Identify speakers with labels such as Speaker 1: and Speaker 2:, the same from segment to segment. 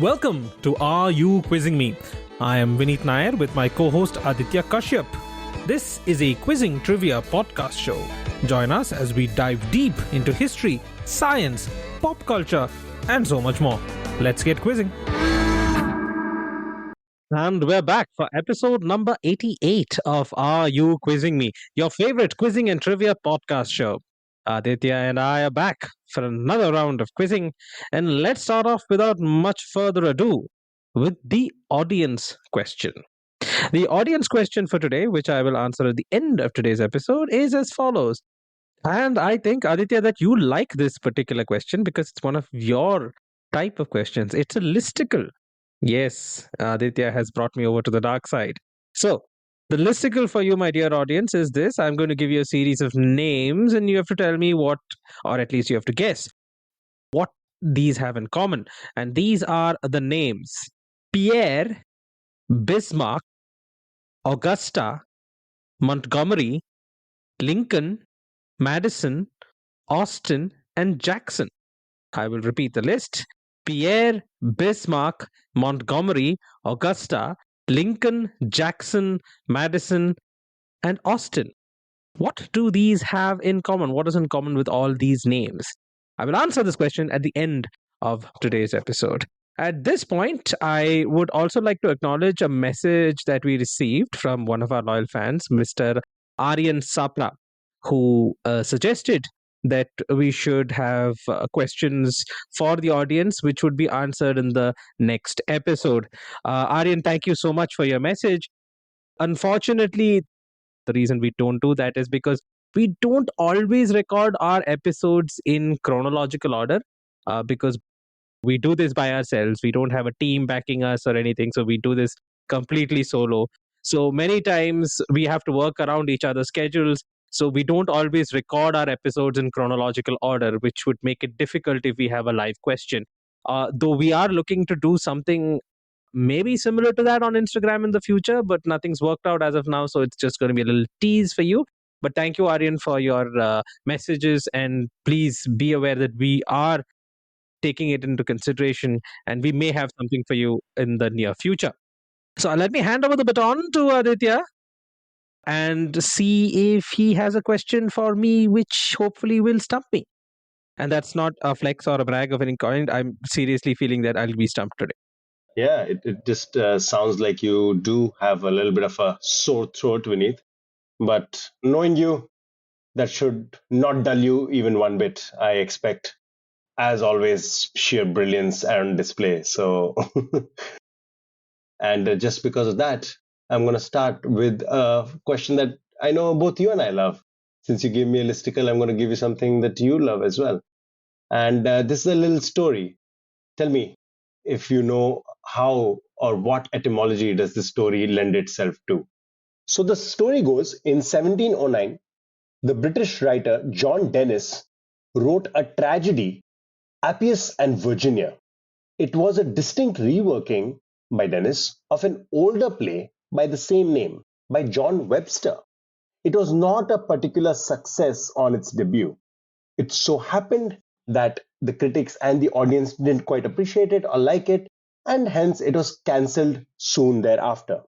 Speaker 1: Welcome to Are You Quizzing Me? I am Vineet Nair with my co-host Aditya Kashyap. This is a quizzing trivia podcast show. Join us as we dive deep into history, science, pop culture, and so much more. Let's get quizzing. And we're back for episode number 88 of Are You Quizzing Me? Your favorite quizzing and trivia podcast show. Aditya and I are back for another round of quizzing. And let's start off without much further ado with the audience question. The audience question for today, which I will answer at the end of today's episode, is as follows. And I think, Aditya, that you like this particular question because it's one of your type of questions. It's a listicle. Yes, Aditya has brought me over to the dark side. So, the listicle for you, my dear audience, is this. I'm going to give you a series of names, and you have to tell me what, or at least you have to guess, what these have in common. And these are the names: Pierre, Bismarck, Augusta, Montgomery, Lincoln, Madison, Austin, and Jackson. I will repeat the list: Pierre, Bismarck, Montgomery, Augusta, Lincoln, Jackson, Madison, and Austin. What do these have in common? What is in common with all these names? I will answer this question at the end of today's episode. At this point, I would also like to acknowledge a message that we received from one of our loyal fans, Mr. Aryan Sapla, who suggested that we should have questions for the audience, which would be answered in the next episode. Aryan, thank you so much for your message. Unfortunately, the reason we don't do that is because we don't always record our episodes in chronological order because we do this by ourselves. We don't have a team backing us or anything. So we do this completely solo. So many times we have to work around each other's schedules. So we don't always record our episodes in chronological order, which would make it difficult if we have a live question. Though we are looking to do something maybe similar to that on Instagram in the future, but nothing's worked out as of now. So it's just going to be a little tease for you. But thank you, Aryan, for your messages. And please be aware that we are taking it into consideration and we may have something for you in the near future. So let me hand over the baton to Aditya and see if he has a question for me, which hopefully will stump me. And that's not a flex or a brag of any kind. I'm seriously feeling that I'll be stumped today.
Speaker 2: Yeah, it just sounds like you do have a little bit of a sore throat, Vineet. But knowing you, that should not dull you even one bit. I expect, as always, sheer brilliance on display. So, and just because of that, I'm going to start with a question that I know both you and I love. Since you gave me a listicle, I'm going to give you something that you love as well. And this is a little story. Tell me if you know how or what etymology does this story lend itself to. So the story goes, in 1709, the British writer John Dennis wrote a tragedy, Appius and Virginia. It was a distinct reworking by Dennis of an older play by the same name by John Webster. It was not a particular success on its debut. It so happened that the critics and the audience didn't quite appreciate it or like it, and hence it was cancelled soon thereafter.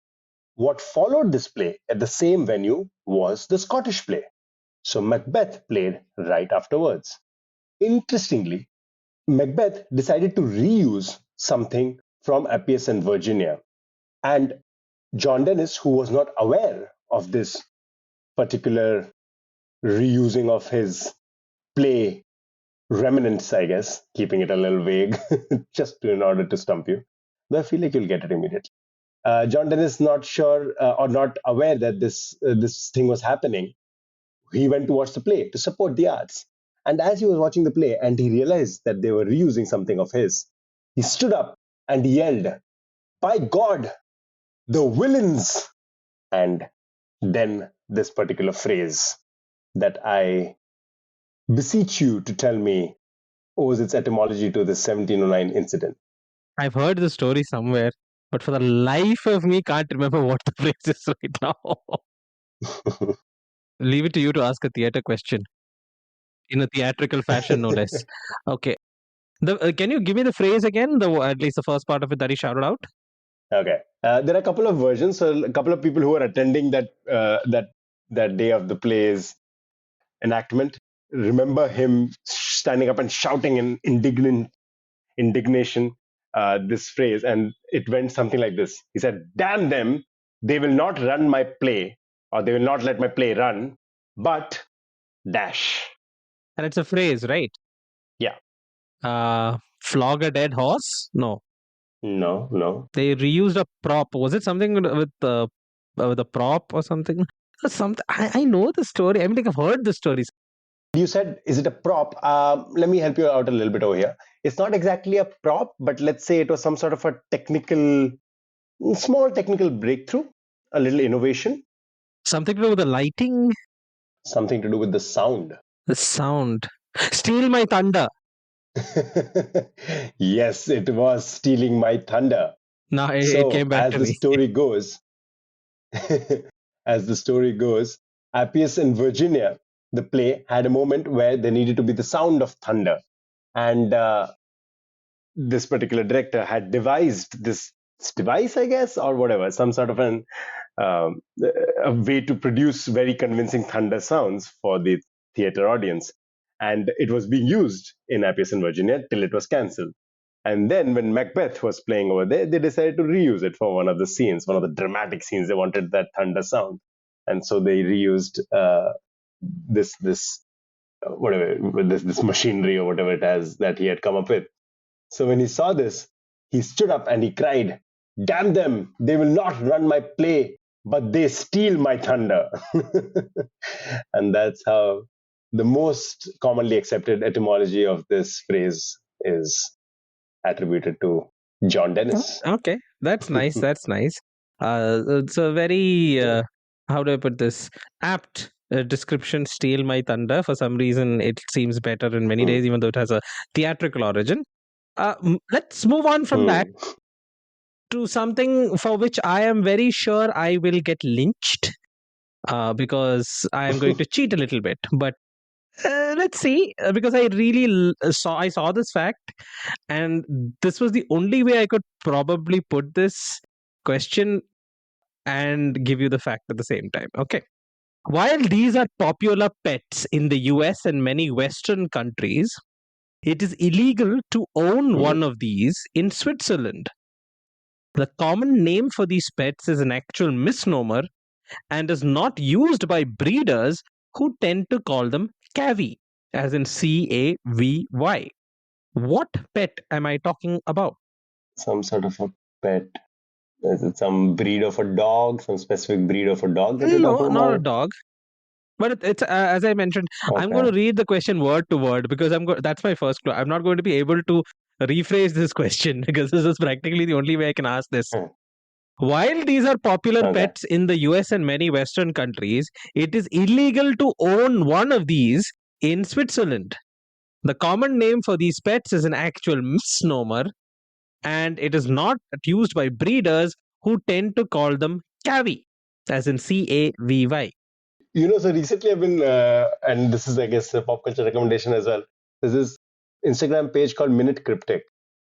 Speaker 2: What followed this play at the same venue was the Scottish play. So Macbeth played right afterwards. Interestingly, Macbeth decided to reuse something from Appius and Virginia. And John Dennis, who was not aware of this particular reusing of his play remnants, I guess, keeping it a little vague, just in order to stump you. But I feel like you'll get it immediately. John Dennis, not sure or not aware that this thing was happening, he went to watch the play to support the arts. And as he was watching the play and he realized that they were reusing something of his, he stood up and yelled, "By God, the villains!" And then this particular phrase that I beseech you to tell me owes its etymology to the 1709 incident.
Speaker 1: I've heard the story somewhere, but for the life of me, can't remember what the phrase is right now. Leave it to you to ask a theater question in a theatrical fashion, no less. Okay. Can you give me the phrase again? At least the first part of it that he shouted out.
Speaker 2: Okay. There are a couple of versions. So a couple of people who were attending that day of the play's enactment remember him standing up and shouting in indignation this phrase, and it went something like this. He said, "Damn them! They will not run my play, or they will not let my play run, but dash."
Speaker 1: And it's a phrase, right?
Speaker 2: Yeah.
Speaker 1: Flog a dead horse? No.
Speaker 2: No, no.
Speaker 1: They reused a prop. Was it something with a prop or something? Something. I know the story. I mean, like I've heard the stories.
Speaker 2: You said, is it a prop? Let me help you out a little bit over here. It's not exactly a prop, but let's say it was some sort of a small technical breakthrough, a little innovation,
Speaker 1: Something to do with the lighting,
Speaker 2: something to do with the sound.
Speaker 1: the sound. Steal my thunder.
Speaker 2: Yes, it was stealing my thunder.
Speaker 1: No, it
Speaker 2: So,
Speaker 1: came back to me.
Speaker 2: as the story goes, Appius in Virginia, the play had a moment where there needed to be the sound of thunder, and this particular director had devised this device, I guess, or whatever, some sort of a way to produce very convincing thunder sounds for the theater audience. And it was being used in Appius in Virginia till it was cancelled. And then when Macbeth was playing over there, they decided to reuse it for one of the scenes, one of the dramatic scenes. They wanted that thunder sound. And so they reused this whatever this machinery or whatever it has that he had come up with. So when he saw this, he stood up and he cried, "Damn them! They will not run my play, but they steal my thunder." And that's how the most commonly accepted etymology of this phrase is attributed to John Dennis.
Speaker 1: Okay, that's nice. That's nice. It's a very how do I put this? Apt description. Steal my thunder. For some reason, it seems better in many
Speaker 2: Hmm.
Speaker 1: days, even though it has a theatrical origin. Let's move on from that
Speaker 2: Hmm.
Speaker 1: to something for which I am very sure I will get lynched because I am going to cheat a little bit. But let's see, because I really saw this fact, and this was the only way I could probably put this question and give you the fact at the same time. Okay. While these are popular pets in the US and many Western countries, it is illegal to own
Speaker 2: Hmm.
Speaker 1: one of these in Switzerland. The common name for these pets is an actual misnomer and is not used by breeders who tend to call them cavy, as in Cavy. What pet am I talking about?
Speaker 2: Some sort of a pet. Is it some breed of a dog, some specific breed of a dog that you're
Speaker 1: No,
Speaker 2: talking
Speaker 1: not a
Speaker 2: about?
Speaker 1: dog. But it's as I mentioned, I'm going
Speaker 2: Okay.
Speaker 1: to read the question word to word because that's my first clue. I'm not going to be able to rephrase this question because this is practically the only way I can ask this.
Speaker 2: Hmm.
Speaker 1: While these are popular
Speaker 2: Okay.
Speaker 1: pets in the US and many Western countries, it is illegal to own one of these in Switzerland. The common name for these pets is an actual misnomer, and it is not used by breeders who tend to call them cavy, as in Cavy.
Speaker 2: So recently I've been, and this is, I guess, a pop culture recommendation as well. There's this Instagram page called Minute Cryptic,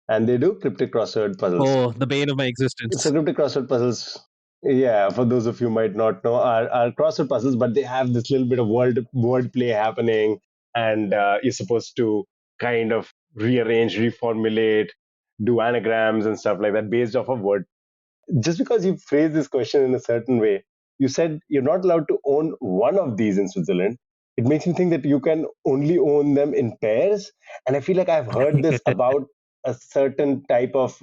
Speaker 2: and they do cryptic crossword puzzles.
Speaker 1: Oh, the bane of my
Speaker 2: So
Speaker 1: existence.
Speaker 2: cryptic crossword puzzles, yeah, for those of you who might not know, are crossword puzzles, but they have this little bit of word play happening, and you're supposed to kind of rearrange, reformulate, do anagrams and stuff like that based off of word. Just because you phrase this question in a certain way, you said you're not allowed to own one of these in Switzerland. It makes me think that you can only own them in pairs. And I feel like I've heard this about a certain type of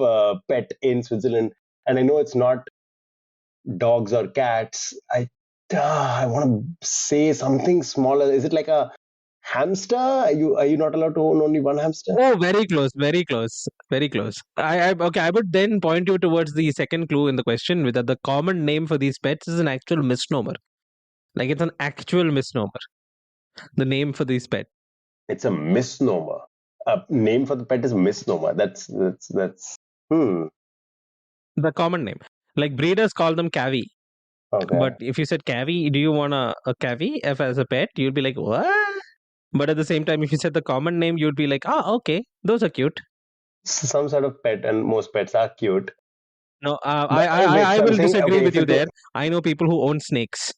Speaker 2: pet in Switzerland. And I know it's not dogs or cats. I want to say something smaller. Is it like a hamster? Are you not allowed to own only one hamster?
Speaker 1: Oh, very close, very close, very close. Okay. I would then point you towards the second clue in the question, with that the common name for these pets is an actual misnomer. Like it's an actual misnomer. The name for these pets.
Speaker 2: It's a misnomer. A name for the pet is a misnomer. That's. Hmm.
Speaker 1: The common name. Like breeders call them cavy.
Speaker 2: Okay.
Speaker 1: But if you said cavy, do you want a cavy if as a pet? You'd be like, what? But at the same time, if you said the common name, you'd be like, ah, okay, those are cute.
Speaker 2: Some sort of pet, and most pets are cute.
Speaker 1: No,
Speaker 2: But wait,
Speaker 1: I
Speaker 2: so I'm
Speaker 1: will
Speaker 2: saying,
Speaker 1: disagree
Speaker 2: okay,
Speaker 1: with
Speaker 2: if
Speaker 1: you
Speaker 2: it
Speaker 1: there. I know people who own snakes.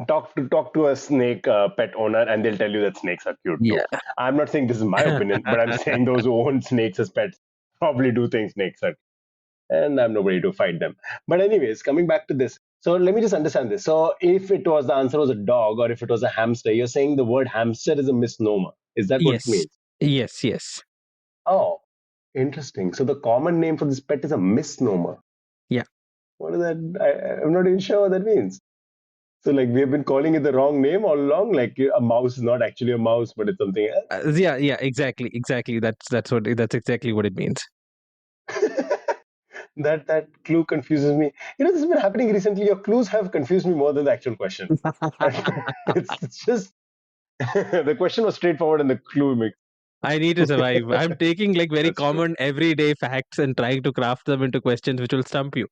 Speaker 2: talk to a snake pet owner, and they'll tell you that snakes are cute too.
Speaker 1: Yeah.
Speaker 2: I'm not saying this is my opinion, but I'm saying those who own snakes as pets probably do think snakes are, and I'm nobody to fight them. But anyways, coming back to this. So let me just understand this. So if it was the answer was a dog or if it was a hamster, you're saying the word hamster is a misnomer. Is that what it
Speaker 1: Yes.
Speaker 2: means?
Speaker 1: Yes. Yes.
Speaker 2: Oh, interesting. So the common name for this pet is a misnomer.
Speaker 1: Yeah.
Speaker 2: What is that? I'm not even sure what that means. So like we have been calling it the wrong name all along. Like a mouse is not actually a mouse, but it's something
Speaker 1: Yeah. Yeah. Exactly. Exactly. That's exactly what it means.
Speaker 2: that clue confuses me. This has been happening recently. Your clues have confused me more than the actual question. It's just the question was straightforward and the clue makes.
Speaker 1: I need to survive. I'm taking like very
Speaker 2: That's true.
Speaker 1: common everyday facts and trying to craft them into questions which will stump you.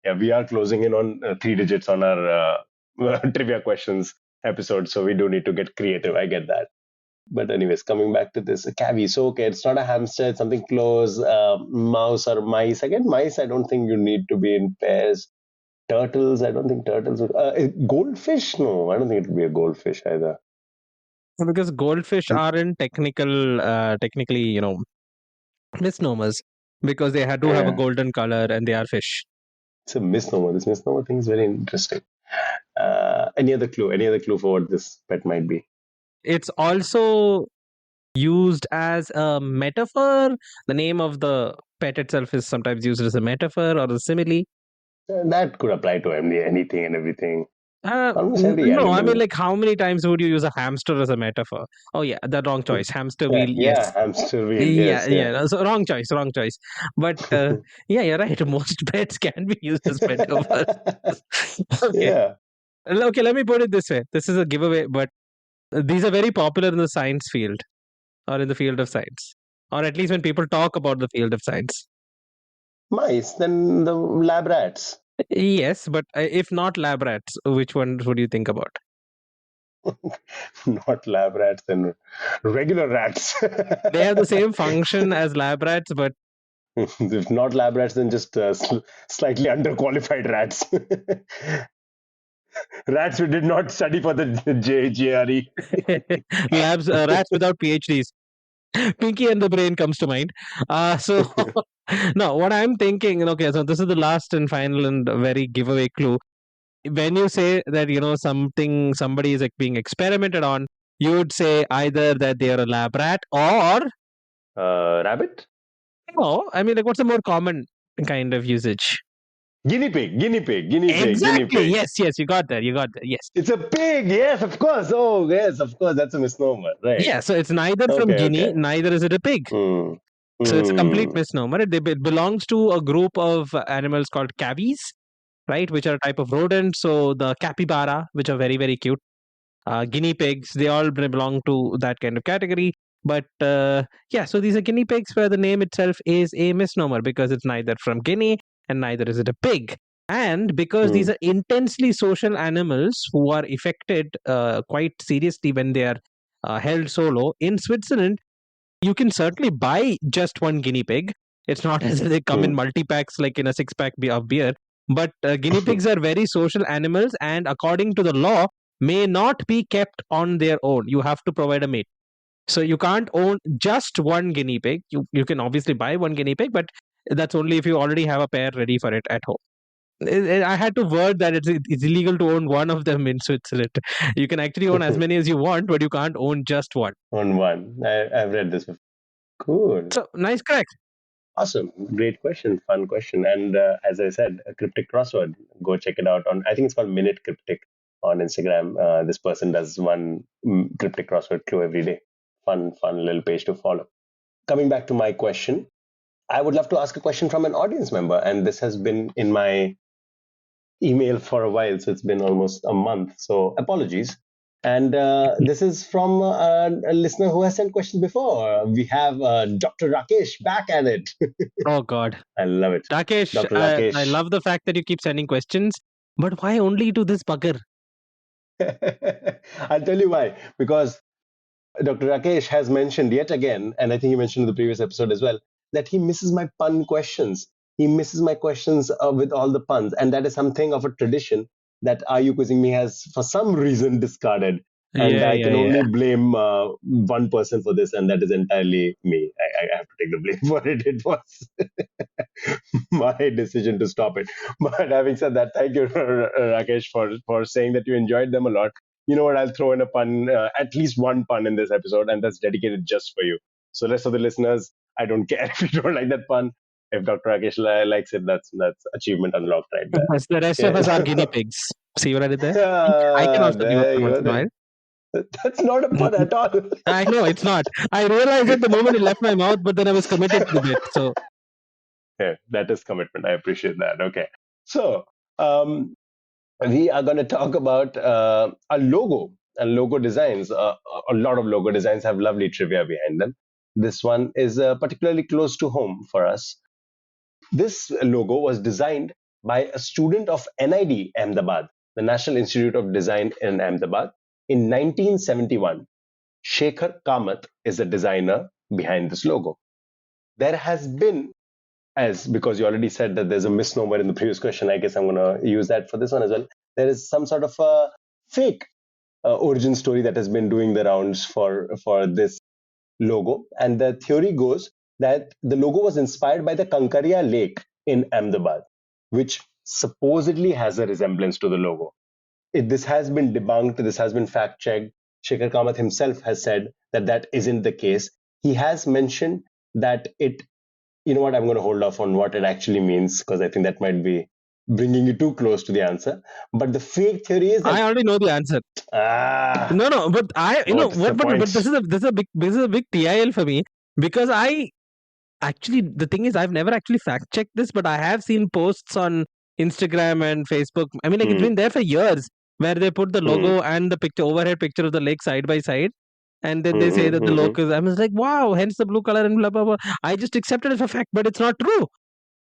Speaker 2: Yeah, we are closing in on 3 digits on our trivia questions episode, so we do need to get creative. I get that. But anyways, coming back to this cavi. So okay, it's not a hamster, it's something close. Mouse or mice. Again, mice. I don't think you need to be in pairs. Turtles. I don't think turtles would. Goldfish. No, I don't think it would be a goldfish either.
Speaker 1: Because goldfish aren't technically, misnomers because they do have a
Speaker 2: Yeah,
Speaker 1: golden color and they are fish.
Speaker 2: it's a misnomer. This misnomer thing is very interesting. Any other clue? Any other clue for what this pet might be?
Speaker 1: It's also used as a metaphor. The name of the pet itself is sometimes used as a metaphor or a simile.
Speaker 2: That could apply to anything and everything. Almost every
Speaker 1: No, I mean,
Speaker 2: animal.
Speaker 1: like, how many times would you use a hamster as a metaphor? Oh, yeah, the wrong choice. Hamster
Speaker 2: Yeah,
Speaker 1: wheel, yes.
Speaker 2: yeah, hamster wheel.
Speaker 1: Yeah,
Speaker 2: Yes, yeah.
Speaker 1: yeah. So wrong choice, wrong choice. But yeah, you're right. Most pets can be used as metaphors. Okay.
Speaker 2: Yeah.
Speaker 1: Okay, let me put it this way. This is a giveaway, but these are very popular in the science field or in the field of science, or at least when people talk about the field of science.
Speaker 2: Mice, then the lab rats.
Speaker 1: Yes, but if not lab rats, which one would you think about?
Speaker 2: Not lab rats, then regular rats.
Speaker 1: They have the same function as lab rats, but
Speaker 2: If not lab rats, then just slightly underqualified rats. Rats who did not study for the JRE.
Speaker 1: labs rats without PhDs. Pinky and the Brain comes to mind. So no, what I'm thinking. Okay, so this is the last and final and very giveaway clue. When you say that somebody is like being experimented on, you would say either that they are a lab rat or
Speaker 2: Rabbit?
Speaker 1: no. I mean, like, what's a more common kind of usage?
Speaker 2: Guinea pig, guinea pig, guinea pig, guinea
Speaker 1: Exactly.
Speaker 2: pig.
Speaker 1: Yes, yes, you got that. You got that. Yes.
Speaker 2: It's a pig. Yes, of course. Oh, yes, of course. That's a misnomer. Right.
Speaker 1: Yeah. So it's neither from
Speaker 2: Okay,
Speaker 1: Guinea,
Speaker 2: okay.
Speaker 1: neither is it a pig.
Speaker 2: Hmm.
Speaker 1: So it's a complete
Speaker 2: Hmm.
Speaker 1: misnomer. It belongs to a group of animals called cavies, right? Which are a type of rodent. So the capybara, which are very, very cute. Guinea pigs, they all belong to that kind of category. But yeah, so these are guinea pigs where the name itself is a misnomer because it's neither from Guinea and neither is it a pig. And because these
Speaker 2: Hmm.
Speaker 1: are intensely social animals who are affected quite seriously when they are held solo, in Switzerland, you can certainly buy just one guinea pig. It's not as if they come in
Speaker 2: Hmm.
Speaker 1: multi packs like in a six pack of beer. But guinea pigs are very social animals, and according to the law, may not be kept on their own. You have to provide a mate. So you can't own just one guinea pig. You can obviously buy one guinea pig, but that's only if you already have a pair ready for it at home. I had to word that it's illegal to own one of them in Switzerland. You can actually own as many as you want, but you can't own just one.
Speaker 2: On one. I've read this before. Cool.
Speaker 1: So nice crack.
Speaker 2: Awesome. Great question. Fun question. And as I said, a cryptic crossword. Go check it out on, I think it's called Minute Cryptic on Instagram. This person does one cryptic crossword clue every day. Fun little page to follow. Coming back to my question, I would love to ask a question from an audience member. And this has been in my email for a while, so it's been almost a month. So apologies. And this is from a listener who has sent questions before. We have Dr. Rakesh back at it.
Speaker 1: Oh God.
Speaker 2: I love it.
Speaker 1: Rakesh,
Speaker 2: Dr.
Speaker 1: I
Speaker 2: Rakesh.
Speaker 1: love the fact that you keep sending questions, but why only to this bugger?
Speaker 2: I'll tell you why. Because Dr. Rakesh has mentioned yet again, and I think he mentioned in the previous episode as well, that he misses my pun questions. He misses my questions with all the puns, and that is something of a tradition that Are You Quizzing Me has, for some reason, discarded. And
Speaker 1: Yeah,
Speaker 2: I
Speaker 1: yeah,
Speaker 2: can only
Speaker 1: yeah.
Speaker 2: blame one person for this, and that is entirely me. I have to take the blame for it. It was my decision to stop it. But having said that, thank you, Rakesh, for saying that you enjoyed them a lot. You know what? I'll throw in a pun, at least one pun in this episode, and that's dedicated just for you. So, rest of the listeners, I don't care if you don't like that pun. If Dr. Rakesh likes it, that's achievement unlocked right there.
Speaker 1: Yes, the rest of us are guinea
Speaker 2: Yeah.
Speaker 1: pigs. See what I did there? I can also give a
Speaker 2: There
Speaker 1: pun
Speaker 2: you
Speaker 1: once
Speaker 2: go.
Speaker 1: in a while.
Speaker 2: That's not a pun
Speaker 1: Mm,
Speaker 2: at all.
Speaker 1: I know it's not. I realized it the moment it left my mouth, but then I was committed to the bit. So
Speaker 2: Yeah, that is commitment. I appreciate that. Okay. So, um, we are going to talk about a logo and logo designs. A lot of logo designs have lovely trivia behind them. This one is particularly close to home for us. This logo was designed by a student of NID Ahmedabad, the National Institute of Design in Ahmedabad, in 1971. Shekhar Kamath is the designer behind this logo. There has been, as because you already said that there's a misnomer in the previous question, I guess I'm going to use that for this one as well. There is some sort of a fake origin story that has been doing the rounds for this logo, and the theory goes that the logo was inspired by the Kankaria Lake in Ahmedabad, which supposedly has a resemblance to the logo. This has been debunked. This has been fact checked. Shekhar Kamath himself has said that that isn't the case. He has mentioned that it, you know what, I'm going to hold off on what it actually means because I think that might be bringing you too close to the answer. But the fake theory is
Speaker 1: I
Speaker 2: that,
Speaker 1: already know the answer.
Speaker 2: ah,
Speaker 1: No, no, but
Speaker 2: what's the
Speaker 1: but
Speaker 2: point?
Speaker 1: this is a big TIL for me because I actually the thing is I've never actually fact checked this, but I have seen posts on Instagram and Facebook. I mean, like it's
Speaker 2: Hmm,
Speaker 1: been there for years where they put the
Speaker 2: hmm,
Speaker 1: logo and the picture overhead picture of the lake side by side, and then they
Speaker 2: hmm,
Speaker 1: say
Speaker 2: hmm,
Speaker 1: that the
Speaker 2: hmm, hmm.
Speaker 1: logo is. I was like, wow, hence the blue color and blah blah blah. I just accepted it for fact, but it's not true.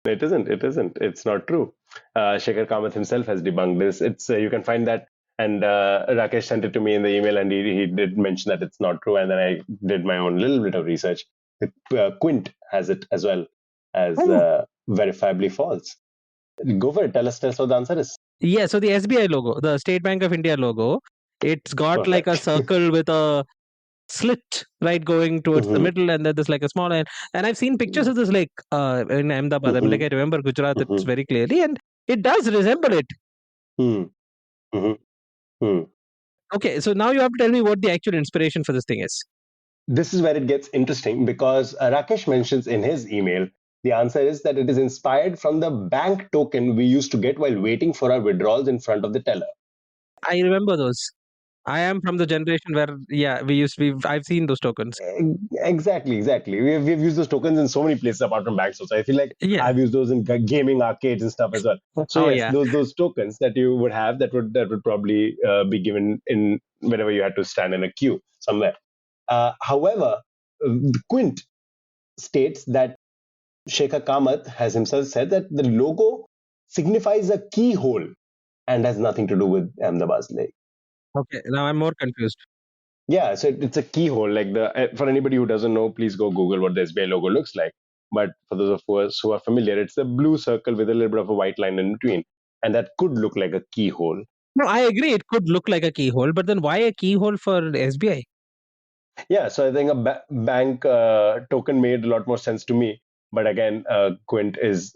Speaker 2: It isn't. It isn't. It's not true. Shekhar Kamath himself has debunked this. It's you can find that, and Rakesh sent it to me in the email, and he did mention that it's not true. And then I did my own little bit of research. Quint has it as well as
Speaker 1: Oh.
Speaker 2: verifiably false. Go for it. Tell us what the answer is.
Speaker 1: Yeah, so the SBI logo, the State Bank of India logo, it's got like a
Speaker 2: Perfect.
Speaker 1: circle with a slit right going towards the
Speaker 2: Hmm.
Speaker 1: middle, and then there's like a small end. And I've seen pictures of this lake in Ahmedabad. I mean,
Speaker 2: Hmm.
Speaker 1: like I remember Gujarat, it's
Speaker 2: Hmm.
Speaker 1: very clearly, and it does resemble it.
Speaker 2: Hmm. Hmm. Hmm.
Speaker 1: Okay, so now you have to tell me what the actual inspiration for this thing is.
Speaker 2: This is where it gets interesting because Rakesh mentions in his email the answer is that it is inspired from the bank token we used to get while waiting for our withdrawals in front of the teller.
Speaker 1: I remember those. I am from the generation where, yeah, I've seen those tokens.
Speaker 2: Exactly. We've used those tokens in so many places apart from banks also. I feel like
Speaker 1: Yeah.
Speaker 2: I've used those in gaming arcades and stuff as well. So
Speaker 1: Oh,
Speaker 2: yes,
Speaker 1: yeah.
Speaker 2: those tokens that you would have that would probably be given in whenever you had to stand in a queue somewhere. However, Quint states that Shekhar Kamath has himself said that the logo signifies a keyhole and has nothing to do with Ahmedabad's lake.
Speaker 1: Okay, now I'm more confused.
Speaker 2: Yeah, so it's a keyhole. Like for anybody who doesn't know, please go Google what the SBI logo looks like. But for those of us who are familiar, it's a blue circle with a little bit of a white line in between, and that could look like a keyhole.
Speaker 1: No, I agree. It could look like a keyhole, but then why a keyhole for SBI?
Speaker 2: Yeah, so I think a bank token made a lot more sense to me. But again, Quint is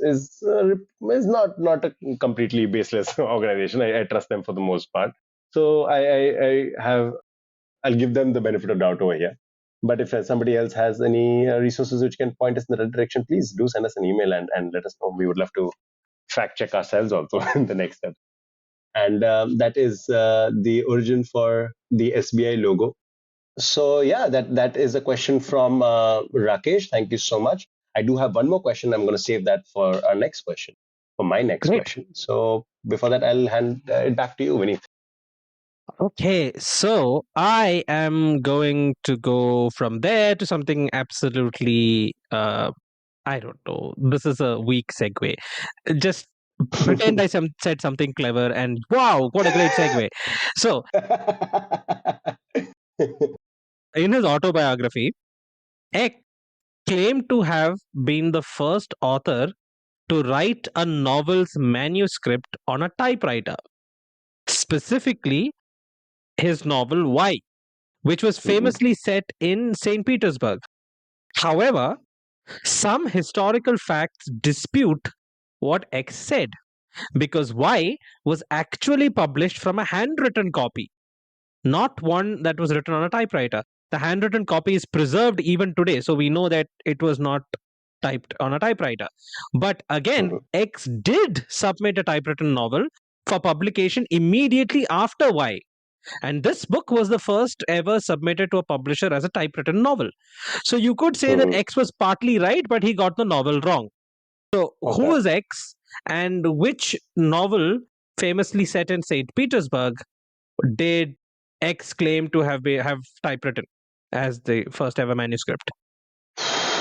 Speaker 2: not a completely baseless organization. I trust them for the most part. So I'll give them the benefit of doubt over here. But if somebody else has any resources which can point us in the right direction, please do send us an email and let us know. We would love to fact check ourselves also in the next step. And that is the origin for the SBI logo. So yeah, that is a question from Rakesh. Thank you so much. I do have one more question. I'm going to save that for our next question, for my next
Speaker 1: Great.
Speaker 2: question. So before that, I'll hand it back to you, Vinny.
Speaker 1: Okay, so I am going to go from there to something absolutely, I don't know. This is a weak segue. Just pretend I said something clever, and wow, what a great segue. So, in his autobiography, Eck claimed to have been the first author to write a novel's manuscript on a typewriter, specifically his novel Y, which was
Speaker 2: Mhm,
Speaker 1: famously set in St. Petersburg. However, some historical facts dispute what X said because Y was actually published from a handwritten copy, not one that was written on a typewriter. The handwritten copy is preserved even today, so we know that it was not typed on a typewriter. But again,
Speaker 2: mhm,
Speaker 1: X did submit a typewritten novel for publication immediately after Y. And this book was the first ever submitted to a publisher as a typewritten novel. So you could say that
Speaker 2: mhm.
Speaker 1: X was partly right, but he got the novel wrong. So who
Speaker 2: Okay.
Speaker 1: was X and which novel famously set in St. Petersburg did X claim to have typewritten as the first ever manuscript?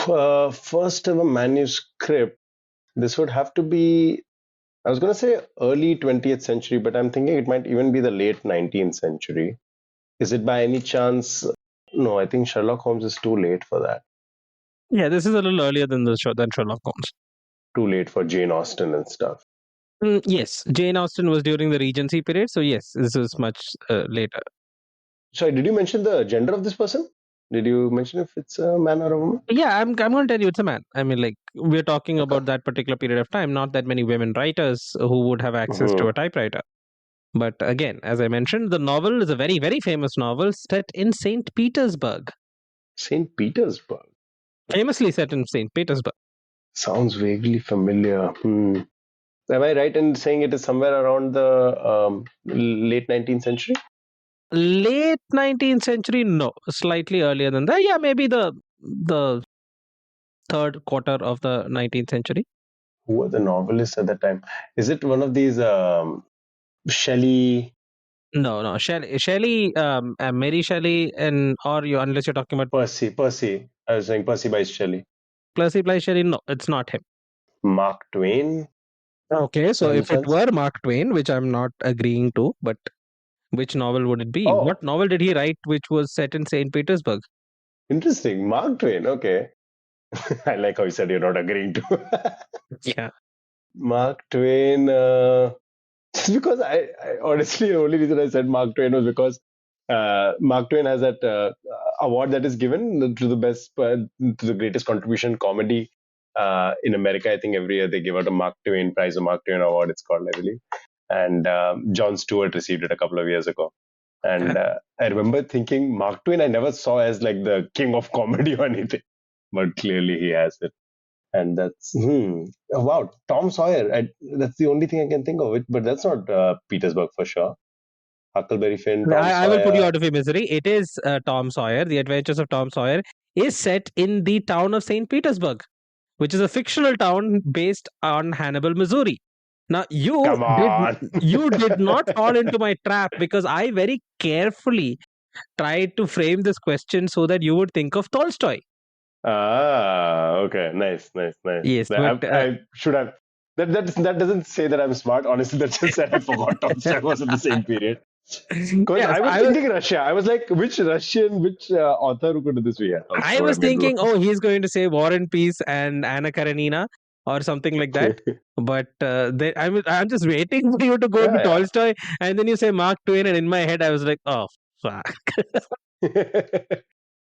Speaker 2: First ever manuscript. This would have to be, I was going to say early 20th century, but I'm thinking it might even be the late 19th century. Is it by any chance? No, I think Sherlock Holmes is too late for that.
Speaker 1: Yeah, this is a little earlier than the show than Sherlock Holmes.
Speaker 2: Too late for Jane Austen and stuff.
Speaker 1: Yes, Jane Austen was during the Regency period, so yes, this is much later.
Speaker 2: Sorry, did you mention the gender of this person? Did you mention if it's a man or a woman?
Speaker 1: Yeah, I'm going to tell you it's a man. I mean, like, we're talking
Speaker 2: Okay.
Speaker 1: about that particular period of time, not that many women writers who would have access to
Speaker 2: Hmm.
Speaker 1: a typewriter. But again, as I mentioned, the novel is a very, very famous novel set in St. Petersburg,
Speaker 2: St. Petersburg.
Speaker 1: famously set in St. Petersburg.
Speaker 2: Sounds vaguely familiar. Hmm. Am I right in saying it is somewhere around the late 19th century?
Speaker 1: Late 19th century, no, slightly earlier than that. Yeah, maybe the third quarter of the 19th century.
Speaker 2: Who were the novelists at that time? Is it one of these Shelley,
Speaker 1: No, no, Shelley, Mary Shelley, and or you unless you're talking about
Speaker 2: Percy? I was saying Percy by Shelley.
Speaker 1: Percy Bysshe Shelley. No, it's not him.
Speaker 2: Mark Twain,
Speaker 1: Okay, so
Speaker 2: by any
Speaker 1: if it
Speaker 2: chance?
Speaker 1: were Mark Twain, which I'm not agreeing to, but which novel would it be?
Speaker 2: Oh,
Speaker 1: What novel did he write which was set in St. Petersburg?
Speaker 2: interesting. Mark Twain. Okay. I like how you said you're not agreeing to.
Speaker 1: Yeah.
Speaker 2: Mark Twain. Just because I honestly, the only reason I said Mark Twain was because Mark Twain has that award that is given to the best, to the greatest contribution comedy in America. I think every year they give out a Mark Twain prize, a Mark Twain award. It's called, I believe. And Jon Stewart received it a couple of years ago. And I remember thinking Mark Twain I never saw as like the king of comedy or anything, but clearly he has it. And that's oh, wow, Tom Sawyer. That's the only thing I can think of it, but that's not Petersburg for sure. Huckleberry Finn, Tom
Speaker 1: I will put you
Speaker 2: Sawyer.
Speaker 1: out of your misery. It is Tom Sawyer. The Adventures of Tom Sawyer is set in the town of St. Petersburg, which is a fictional town based on Hannibal, Missouri. Now
Speaker 2: Come on.
Speaker 1: you did not fall into my trap because I very carefully tried to frame this question so that you would think of Tolstoy.
Speaker 2: Okay, nice, nice, nice.
Speaker 1: Yes, but
Speaker 2: I should have. That doesn't say that I'm smart. Honestly, that just said I forgot Tom Sawyer was in the same period. Because
Speaker 1: yes,
Speaker 2: I was thinking Russia. I was like, which author who could do this? Yeah,
Speaker 1: I
Speaker 2: Tolstoy.
Speaker 1: was
Speaker 2: I'm going to
Speaker 1: thinking, oh, he's going to say War and Peace and Anna Karenina or something like that.
Speaker 2: do.
Speaker 1: But I'm just waiting for you to go to
Speaker 2: Yeah,
Speaker 1: Tolstoy, and then you say Mark Twain, and in my head I was like, oh, fuck.
Speaker 2: yeah.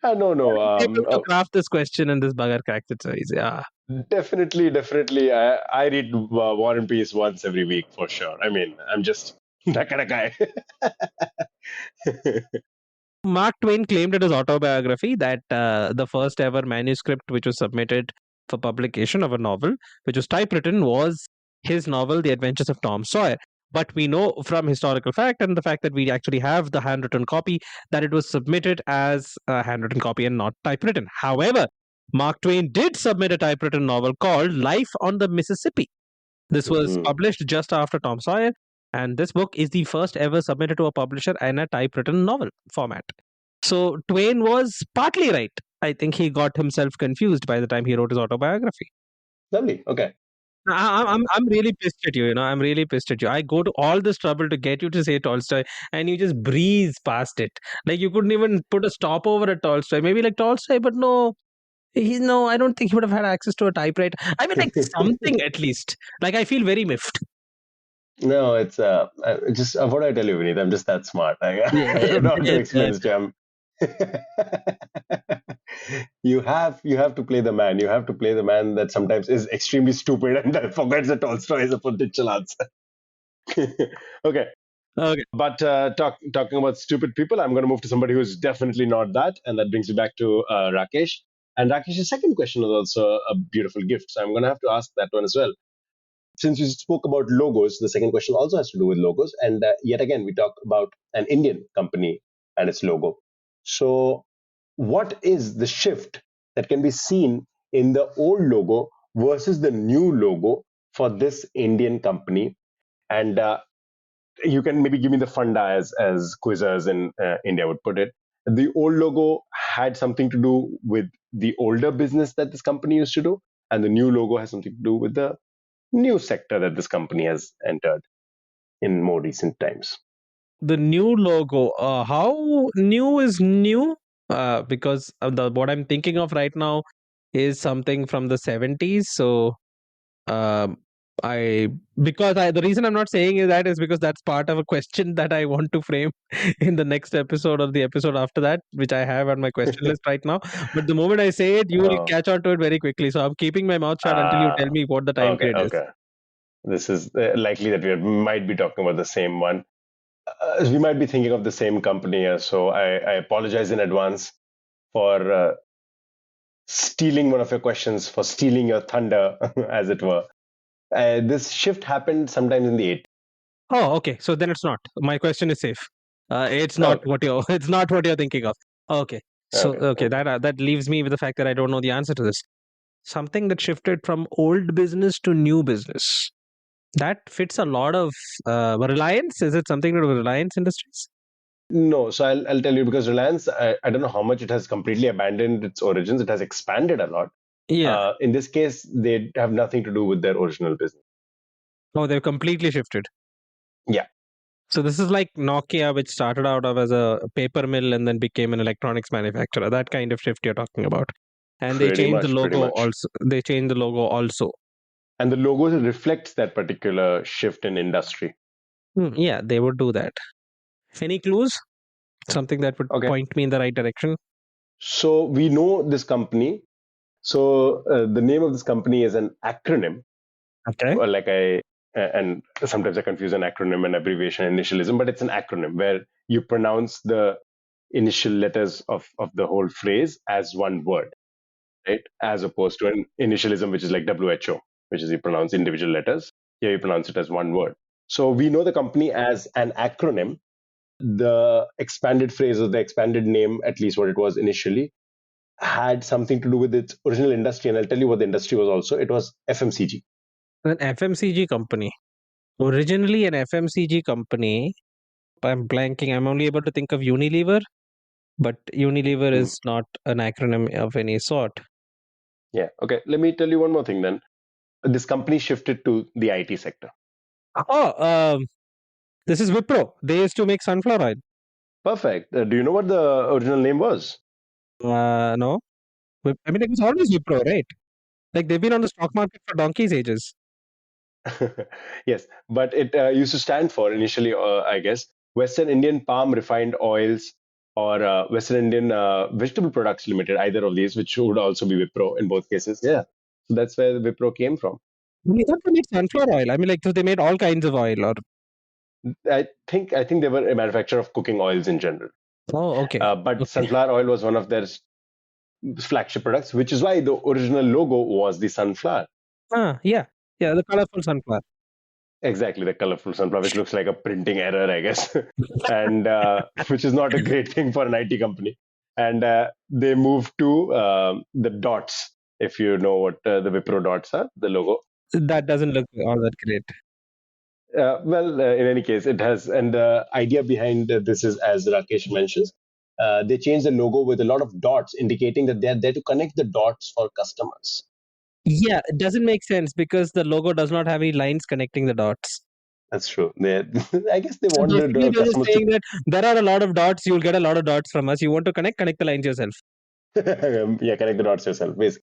Speaker 2: No, no.
Speaker 1: Able to craft this question, and this bugger cracked it so easy. Ah.
Speaker 2: Definitely, definitely. I read War and Peace once every week for sure. I mean, I'm just that kind of guy.
Speaker 1: Mark Twain claimed in his autobiography that the first ever manuscript which was submitted for publication of a novel, which was typewritten, was his novel, The Adventures of Tom Sawyer. But we know from historical fact and the fact that we actually have the handwritten copy that it was submitted as a handwritten copy and not typewritten. However, Mark Twain did submit a typewritten novel called Life on the Mississippi. This was
Speaker 2: Mhm.
Speaker 1: published just after Tom Sawyer, and this book is the first ever submitted to a publisher in a typewritten novel format. So Twain was partly right. I think he got himself confused by the time he wrote his autobiography.
Speaker 2: Lovely. Okay.
Speaker 1: I'm really pissed at you. You know, I'm really pissed at you. I go to all this trouble to get you to say Tolstoy, and you just breeze past it. Like you couldn't even put a stopover at Tolstoy. Maybe like Tolstoy, but no, he no. I don't think he would have had access to a typewriter. I mean, like something at least. Like I feel very miffed.
Speaker 2: No, it's just what I tell you, Vineet. I'm just that smart.
Speaker 1: Yeah,
Speaker 2: I don't know how to explain
Speaker 1: that,
Speaker 2: this to you. You have to play the man. You have to play the man that sometimes is extremely stupid and that forgets that Tolstoy is a potential answer. Okay,
Speaker 1: okay.
Speaker 2: but talking about stupid people, I'm going to move to somebody who's definitely not that, and that brings me back to Rakesh. And Rakesh's second question is also a beautiful gift, so I'm going to have to ask that one as well. Since you spoke about logos, the second question also has to do with logos. And yet again, we talk about an Indian company and its logo. So, what is the shift that can be seen in the old logo versus the new logo for this Indian company? And you can maybe give me the funda as quizzers in India would put it. The old logo had something to do with the older business that this company used to do, and the new logo has something to do with the new sector that this company has entered in more recent times.
Speaker 1: The new logo. How new is new? Because the what I'm thinking of right now is something from the 70s. So um, I because I the reason I'm not saying that is because that's part of a question that I want to frame in the next episode or the episode after that, which I have on my question list right now. But the moment I say it, you will
Speaker 2: Oh,
Speaker 1: catch on to it very quickly. So I'm keeping my mouth shut until you tell me what the time
Speaker 2: okay,
Speaker 1: period is.
Speaker 2: okay. This is likely that we might be talking about the same one. We might be thinking of the same company here, so I apologize in advance for stealing one of your questions, for stealing your thunder, as it were. This shift happened sometime in the 80s.
Speaker 1: Oh, okay. So then it's not. My question is safe. It's not
Speaker 2: Okay,
Speaker 1: what you're. It's not what you're thinking of. Okay. So
Speaker 2: okay,
Speaker 1: okay,
Speaker 2: thank you.
Speaker 1: that leaves me with the fact that I don't know the answer to this. Something that shifted from old business to new business. That fits a lot of Reliance. Is it something to do with Reliance Industries?
Speaker 2: No, so I'll tell you because Reliance, I don't know how much it has completely abandoned its origins. It has expanded a lot.
Speaker 1: Yeah.
Speaker 2: In this case, they have nothing to do with their original business.
Speaker 1: Oh, they've completely shifted.
Speaker 2: Yeah,
Speaker 1: So this is like Nokia, which started out of as a paper mill and then became an electronics manufacturer. That kind of shift you're talking about. And they
Speaker 2: pretty
Speaker 1: changed the
Speaker 2: much, pretty
Speaker 1: logo
Speaker 2: much.
Speaker 1: also. They changed the logo also.
Speaker 2: And the logo reflects that particular shift in industry.
Speaker 1: Yeah, they would do that. Any clues? Something that would
Speaker 2: Okay,
Speaker 1: point me in the right direction?
Speaker 2: so we know this company. So the name of this company is an acronym.
Speaker 1: Okay.
Speaker 2: Like and sometimes I confuse an acronym and abbreviation initialism, but it's an acronym where you pronounce the initial letters of the whole phrase as one word, right? As opposed to an initialism, which is like WHO, which is you pronounce individual letters. Here you pronounce it as one word. So we know the company as an acronym. The expanded phrase or the expanded name, at least what it was initially, had something to do with its original industry. And I'll tell you what the industry was also. It was FMCG.
Speaker 1: An FMCG company. Originally an FMCG company. I'm blanking. I'm only able to think of Unilever, but Unilever
Speaker 2: Hmm.
Speaker 1: is not an acronym of any sort.
Speaker 2: Yeah. Okay. Let me tell you one more thing then. This company shifted to the IT sector.
Speaker 1: Oh, this is Wipro. They used to make sunflower oil.
Speaker 2: Perfect. Do you know what the original name was?
Speaker 1: No. I mean, it was always Wipro, right? Like they've been on the stock market for donkey's ages.
Speaker 2: Yes, but it used to stand for initially, I guess, Western Indian Palm Refined Oils or Western Indian Vegetable Products Limited, either of these, which would also be Wipro in both cases. Yeah. So that's where the Wipro came from.
Speaker 1: I thought they made sunflower oil. I mean, like, so they made all kinds of oil. Or
Speaker 2: I think they were a manufacturer of cooking oils in general.
Speaker 1: oh, okay,
Speaker 2: But
Speaker 1: okay.
Speaker 2: sunflower oil was one of their flagship products, which is why the original logo was the sunflower.
Speaker 1: Yeah, yeah, the colorful sunflower.
Speaker 2: Exactly, the colorful sunflower, which looks like a printing error, I guess, and which is not a great thing for an IT company. And they moved to the dots. If you know what the Wipro dots are, the logo.
Speaker 1: That doesn't look all that great.
Speaker 2: In any case, it has, and the idea behind this is, as Rakesh mentions, they changed the logo with a lot of dots, indicating that they are there to connect the dots for customers.
Speaker 1: Yeah, it doesn't make sense because the logo does not have any lines connecting the dots.
Speaker 2: That's true. I guess they
Speaker 1: So
Speaker 2: wanted
Speaker 1: basically, they're just
Speaker 2: customers to
Speaker 1: saying that there are a lot of dots. You'll get a lot of dots from us. You want to connect the lines yourself.
Speaker 2: yeah, connect the dots yourself. Basically.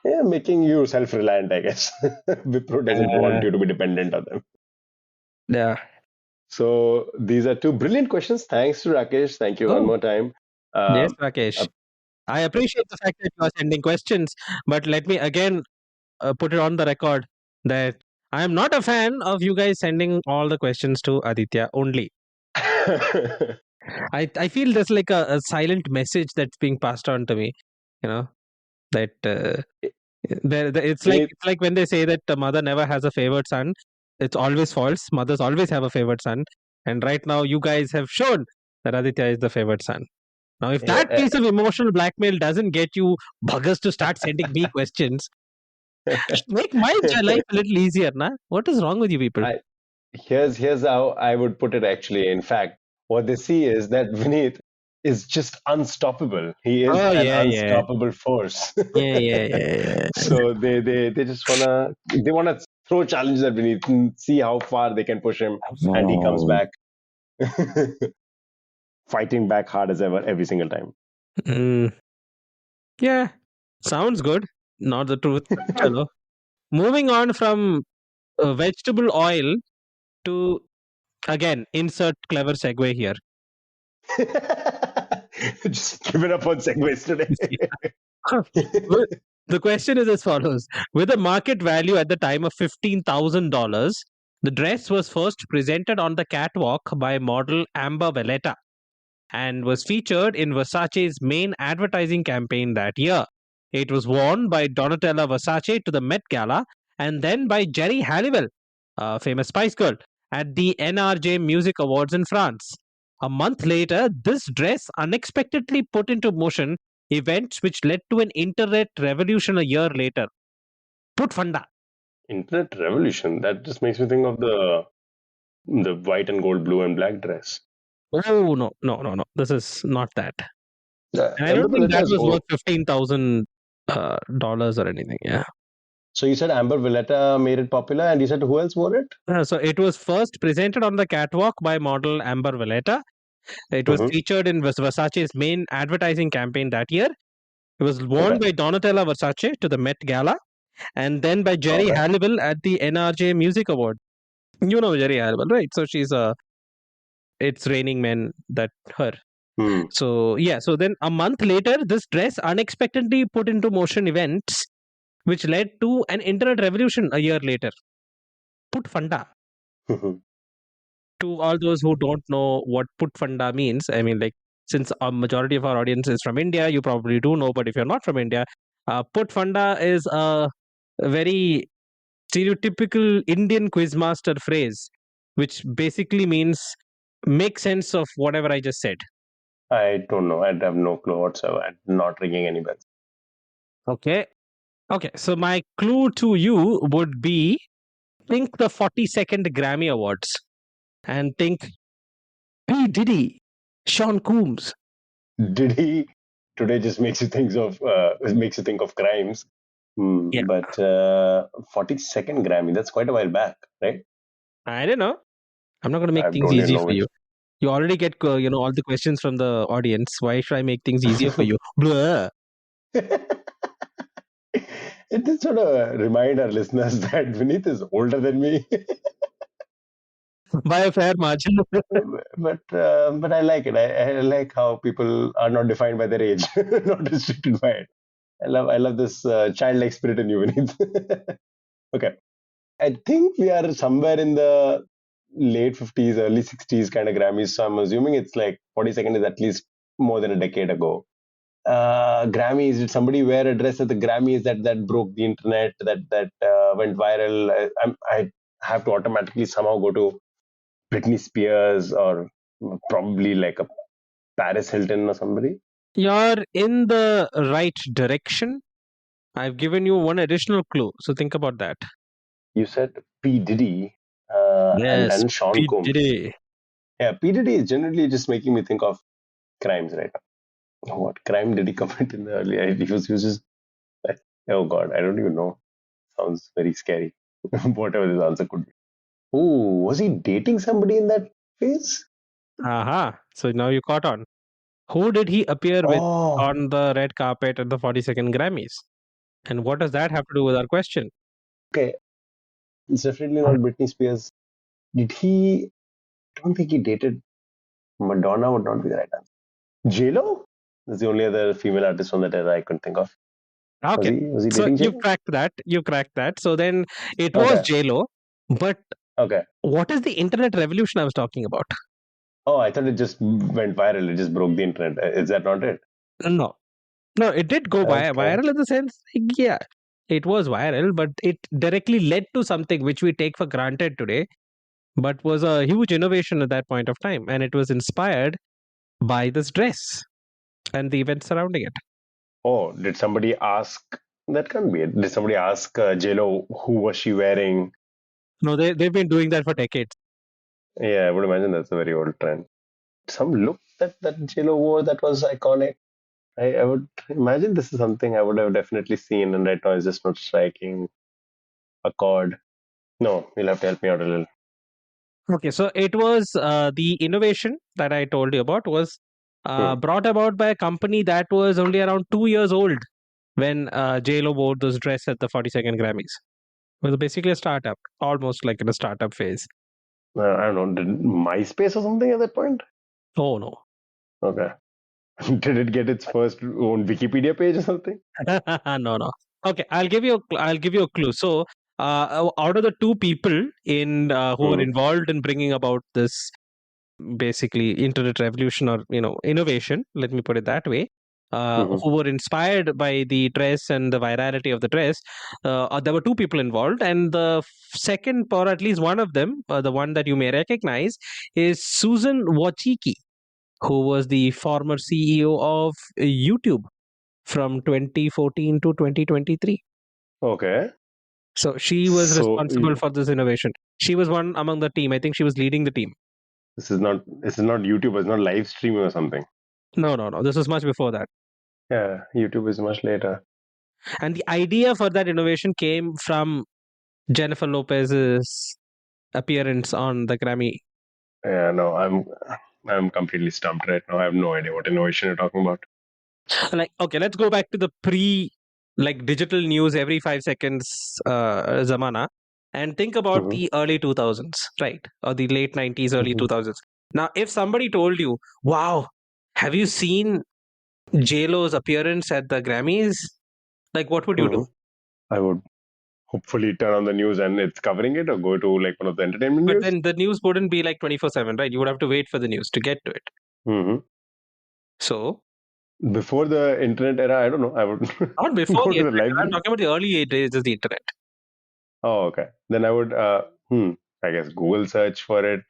Speaker 2: Yeah, making you self-reliant, I guess. Wipro doesn't want you to be dependent on them.
Speaker 1: Yeah.
Speaker 2: So these are two brilliant questions. Thanks to Rakesh. Thank you one
Speaker 1: Oh,
Speaker 2: more time.
Speaker 1: yes,
Speaker 2: Um,
Speaker 1: Rakesh.
Speaker 2: uh,
Speaker 1: I appreciate the fact that you are sending questions, but let me again put it on the record that I am not a fan of you guys sending all the questions to Aditya only. I feel there's like a silent message that's being passed on to me, you know, that
Speaker 2: Vineet,
Speaker 1: it's like when they say that a mother never has a favored son. It's always false. Mothers always have a favored son, and right now you guys have shown that Aditya is the favored son. Now, if that
Speaker 2: yeah,
Speaker 1: piece of emotional blackmail doesn't get you buggers to start sending me questions, make my life a little easier, na? What is wrong with you people?
Speaker 2: I, here's how I would put it actually. In fact, what they see is that Vineet is just unstoppable. He is
Speaker 1: Oh
Speaker 2: an
Speaker 1: yeah, yeah,
Speaker 2: unstoppable force.
Speaker 1: yeah.
Speaker 2: So they just wanna throw challenges at Vineet and see how far they can push him, and he comes
Speaker 1: Oh.
Speaker 2: back fighting back hard as ever every single time.
Speaker 1: Mm, yeah, sounds good. Not the truth, but chalo. Moving on from vegetable oil to again insert clever segue here.
Speaker 2: Just giving up on segues today.
Speaker 1: Well, the question is as follows: with a market value at the time of $15,000, the dress was first presented on the catwalk by model Amber Valletta and was featured in Versace's main advertising campaign that year. It was worn by Donatella Versace to the Met Gala and then by Jerry Halliwell, a famous Spice Girl, at the NRJ Music Awards in France. A month later, this dress unexpectedly put into motion events which led to an internet revolution a year later. Put funda.
Speaker 2: Internet revolution. That just makes me think of the white and gold, blue and black dress.
Speaker 1: Oh no! This is not that, and I
Speaker 2: Amber
Speaker 1: don't think
Speaker 2: Valletta
Speaker 1: that
Speaker 2: is
Speaker 1: was worth
Speaker 2: old.
Speaker 1: $15,000 or anything. Yeah.
Speaker 2: So you said Amber Valletta made it popular, and you said who else wore it?
Speaker 1: So it was first presented on the catwalk by model Amber Valletta. It was
Speaker 2: Hmm.
Speaker 1: featured in Versace's main advertising campaign that year. It was worn
Speaker 2: Okay.
Speaker 1: by Donatella Versace to the Met Gala and then by Jerry
Speaker 2: Okay.
Speaker 1: Halliwell at the NRJ Music Award. You know Jerry Halliwell, right? So she's a It's Raining Men, that her.
Speaker 2: Hmm.
Speaker 1: So yeah, so then a month later, this dress unexpectedly put into motion events which led to an internet revolution a year later. Put funda. To all those who don't know what put funda means, I mean, like, since a majority of our audience is from India, you probably do know, but if you're not from India, put funda is a very stereotypical Indian quizmaster phrase, which basically means make sense of whatever I just said.
Speaker 2: I don't know. I have no clue whatsoever. I'm not ringing any bells.
Speaker 1: Okay. Okay. So my clue to you would be think the 42nd Grammy Awards and think P. Diddy, Sean Coombs.
Speaker 2: Did he today just makes you think of crimes?
Speaker 1: Yeah.
Speaker 2: But 42nd Grammy. That's quite a while back, right?
Speaker 1: I don't know. I'm not going to make
Speaker 2: I
Speaker 1: things
Speaker 2: don't even
Speaker 1: easy
Speaker 2: know
Speaker 1: for
Speaker 2: which.
Speaker 1: you. You already get all the questions from the audience. Why should I make things easier for you? Blah.
Speaker 2: It did sort of remind our listeners that Vineet is older than me.
Speaker 1: By a fair margin.
Speaker 2: But I like it. I like how people are not defined by their age, not restricted by it. I love this childlike spirit in you, Vineet. Okay, I think we are somewhere in the late 50s, early 60s kind of Grammys. So I'm assuming it's like 42nd is at least more than a decade ago. Grammys. Did somebody wear a dress at the Grammys that broke the internet, that went viral? I have to automatically somehow go to Britney Spears or probably like a Paris Hilton or somebody.
Speaker 1: You're in the right direction. I've given you one additional clue. So think about that.
Speaker 2: You said P Diddy and
Speaker 1: Yes,
Speaker 2: Sean
Speaker 1: P.
Speaker 2: Combs.
Speaker 1: Diddy.
Speaker 2: Yeah, P Diddy is generally just making me think of crimes right now. What crime did he commit in the early? He was just oh god, I don't even know. sounds very scary. Whatever this answer could be. Oh, was he dating somebody in that phase?
Speaker 1: Aha. So now you caught on. Who did he appear with
Speaker 2: Oh,
Speaker 1: on the red carpet at the 42nd Grammys? And what does that have to do with our question?
Speaker 2: okay. It's definitely not Britney Spears. Did he? I don't think he dated Madonna. Would not be the right answer. J Lo. That's the only other female artist from that era I could think of. Was
Speaker 1: Okay.
Speaker 2: he? Was he
Speaker 1: So
Speaker 2: dating J
Speaker 1: you
Speaker 2: Lo?
Speaker 1: cracked that. You cracked that. So then it was
Speaker 2: Okay.
Speaker 1: J-Lo. But
Speaker 2: Okay.
Speaker 1: what is the internet revolution I was talking about?
Speaker 2: Oh, I thought it just went viral. It just broke the internet. Is that not it?
Speaker 1: No. No, it did go
Speaker 2: Okay.
Speaker 1: viral in the sense, like, yeah, it was viral, but it directly led to something which we take for granted today, but was a huge innovation at that point of time. And it was inspired by this dress and the events surrounding it.
Speaker 2: Oh, did somebody ask? That can't be it. Did somebody ask JLo who was she wearing?
Speaker 1: No, they've been doing that for decades.
Speaker 2: Yeah, I would imagine that's a very old trend. Some look that JLo wore that was iconic. I would imagine this is something I would have definitely seen, and right now it's just not striking a chord. No, you'll have to help me out a little.
Speaker 1: Okay, so it was the innovation that I told you about was
Speaker 2: Hmm.
Speaker 1: brought about by a company that was only around 2 years old when J-Lo wore this dress at the 42nd Grammys. It was basically a startup, almost like in a startup phase.
Speaker 2: I don't know. Did MySpace or something at that point?
Speaker 1: Oh no.
Speaker 2: Okay. Did it get its first own Wikipedia page or something?
Speaker 1: No, no. Okay, I'll give you a clue. So, out of the two people in who were
Speaker 2: Hmm.
Speaker 1: involved in bringing about this basically internet revolution or innovation, let me put it that way,
Speaker 2: Hmm.
Speaker 1: who were inspired by the dress and the virality of the dress, there were two people involved, and the second, or at least one of them, the one that you may recognize, is Susan Wojcicki, who was the former CEO of YouTube from 2014 to 2023.
Speaker 2: Okay.
Speaker 1: So she was
Speaker 2: So
Speaker 1: responsible for this innovation. She was one among the team. I think she was leading the team.
Speaker 2: this is not YouTube. It's not live streaming or something.
Speaker 1: No, no, no. This was much before that.
Speaker 2: Yeah, YouTube is much later.
Speaker 1: And the idea for that innovation came from Jennifer Lopez's appearance on the Grammy.
Speaker 2: Yeah, no, I'm completely stumped right now. I have no idea what innovation you're talking about.
Speaker 1: Like, okay, let's go back to the like digital news every 5 seconds zamana and think about
Speaker 2: Hmm.
Speaker 1: the early 2000s, right? Or the late 90s, early
Speaker 2: Hmm.
Speaker 1: 2000s. Now, if somebody told you, wow, have you seen JLo's appearance at the Grammys? Like, what would you
Speaker 2: Hmm.
Speaker 1: do?
Speaker 2: I would hopefully turn on the news and it's covering it, or go to like one of the entertainment
Speaker 1: But
Speaker 2: news.
Speaker 1: then the news wouldn't be like 24/7, right? You would have to wait for the news to get to it.
Speaker 2: Hmm.
Speaker 1: So,
Speaker 2: Before the internet era, I don't know. I would
Speaker 1: not before
Speaker 2: go
Speaker 1: the
Speaker 2: to the
Speaker 1: internet. I'm
Speaker 2: library.
Speaker 1: talking about the early days of the internet.
Speaker 2: Oh, okay. Then I would, I guess Google search for it.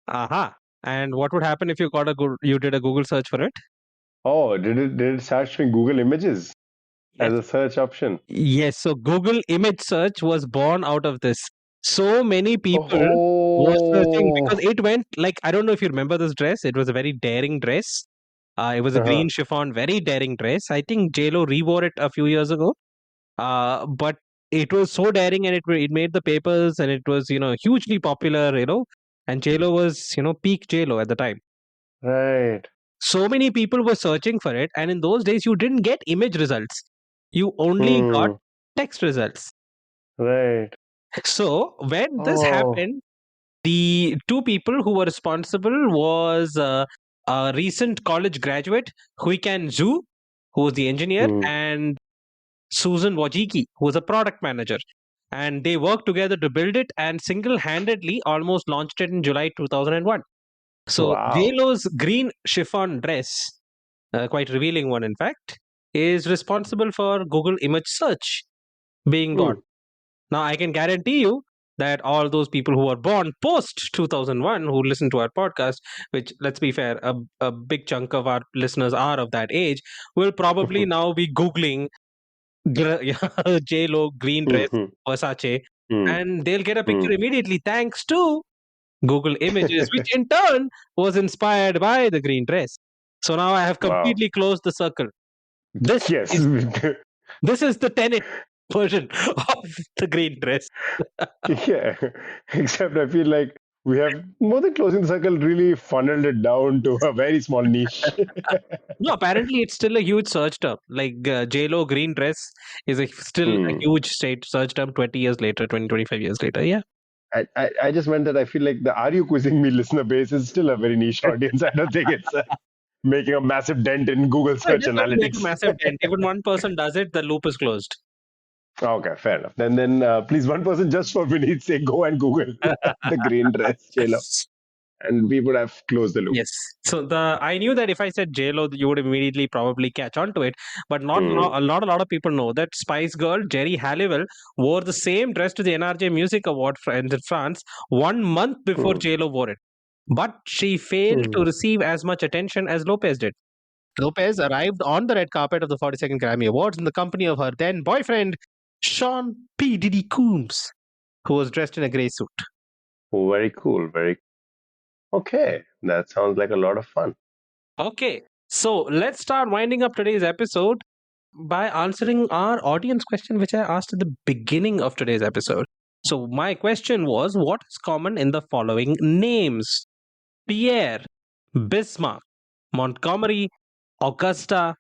Speaker 1: Aha. And what would happen if you did a Google search for it?
Speaker 2: Oh, did it start showing Google Images as
Speaker 1: Yes.
Speaker 2: a search option?
Speaker 1: Yes. So Google image search was born out of this. So many people were searching because
Speaker 2: Oh,
Speaker 1: it went like, I don't know if you remember this dress. It was a very daring dress. It was a
Speaker 2: uh-huh.
Speaker 1: green chiffon, very daring dress. I think JLo rewore it a few years ago. But it was so daring and it made the papers and it was, hugely popular, and JLo was, peak JLo at the time.
Speaker 2: Right.
Speaker 1: So many people were searching for it. And in those days, you didn't get image results. You only got
Speaker 2: Hmm.
Speaker 1: text results.
Speaker 2: Right.
Speaker 1: So when this
Speaker 2: Oh.
Speaker 1: happened, the two people who were responsible was a recent college graduate, Huikan Zhu, who was the engineer,
Speaker 2: Hmm.
Speaker 1: and Susan Wojcicki, who was a product manager. And they worked together to build it and single-handedly almost launched it in July 2001. So
Speaker 2: Wow.
Speaker 1: JLo's green chiffon dress, quite revealing one in fact, is responsible for Google image search being born.
Speaker 2: Hmm.
Speaker 1: Now I can guarantee you that all those people who were born post 2001 who listen to our podcast, which let's be fair, a big chunk of our listeners are of that age, will probably now be Googling J-Lo green
Speaker 2: Hmm.
Speaker 1: dress
Speaker 2: Hmm.
Speaker 1: Versace,
Speaker 2: Hmm.
Speaker 1: and they'll get a
Speaker 2: Hmm.
Speaker 1: picture immediately thanks to Google Images, which in turn was inspired by the green dress. So now I have
Speaker 2: Wow.
Speaker 1: completely closed the circle. This
Speaker 2: Yes.
Speaker 1: is this is the tenet. version of the green dress.
Speaker 3: Yeah, except I feel like we have more than closing the circle really funneled it down to a very small niche.
Speaker 1: No, apparently it's still a huge search term. Like J-Lo green dress is still a
Speaker 3: Hmm.
Speaker 1: huge state search term 20 years later, 20, 25 years later. Yeah.
Speaker 3: I just meant that I feel like the Are You Quizzing Me listener base is still a very niche audience. I don't think it's making a massive dent in Google
Speaker 1: No, it
Speaker 3: search
Speaker 1: doesn't make a
Speaker 3: analytics.
Speaker 1: massive dent. Even one person does it, the loop is closed.
Speaker 3: Okay, fair enough. Then please, one person just for Vinny's sake, go and Google the green dress, J-Lo, and we would have closed the loop.
Speaker 1: Yes. So I knew that if I said J-Lo, you would immediately probably catch on to it. But
Speaker 3: Hmm.
Speaker 1: a lot of people know that Spice Girl Jerry Halliwell wore the same dress to the NRJ Music Award in France 1 month before
Speaker 3: Hmm.
Speaker 1: J-Lo wore it. But she failed
Speaker 3: Hmm.
Speaker 1: to receive as much attention as Lopez did. Lopez arrived on the red carpet of the 42nd Grammy Awards in the company of her then boyfriend, Sean P. Diddy Coombs, who was dressed in a grey suit.
Speaker 3: Oh, very cool. Very okay. That sounds like a lot of fun.
Speaker 1: Okay, so let's start winding up today's episode by answering our audience question, which I asked at the beginning of today's episode. So, my question was, what is common in the following names? Pierre, Bismarck, Montgomery, Augusta,